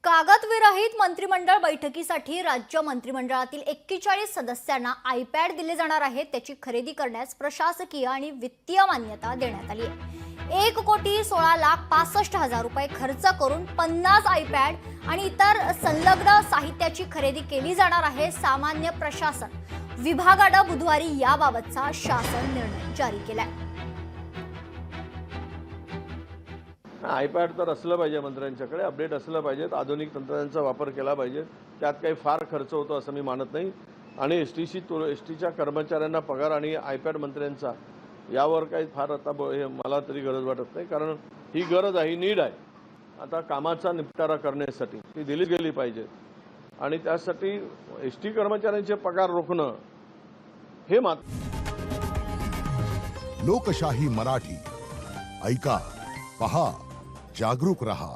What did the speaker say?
कागदविरहित मंत्रिमंडळ बैठकीसाठी राज्य मंत्रिमंडळातील 41 सदस्यांना आयपॅड दिले जाणार आहेत। त्याची खरेदी करण्यास प्रशासकीय आणि वित्तीय मान्यता देण्यात आली आहे। 1,16,65,000 रुपये खर्च करून 50 आयपॅड आणि इतर संलग्न साहित्याची खरेदी केली जाणार आहे। सामान्य प्रशासन विभागाने बुधवारी याबाबतचा शासन निर्णय जारी केलाय। आयपॅड तर असलं पाहिजे, मंत्र्यांच्याकडे अपडेट असलं पाहिजे, आधुनिक तंत्रज्ञानाचा वापर केला पाहिजे। त्यात काही फार खर्च होतो असं मी मानत नाही। आणि एसटीच्या कर्मचाऱ्यांना पगार आणि आयपॅड मंत्र्यांचा यावर काही फार आता मला तरी गरज वाटत नाही, कारण ही गरज आहे, ही नीड आहे। आता कामाचा निपटारा करण्यासाठी ती दिली गेली पाहिजे आणि त्यासाठी एसटी कर्मचाऱ्यांचे पगार रोखणं हे लोकशाही मराठी ऐका, पहा, जागरूक रहा।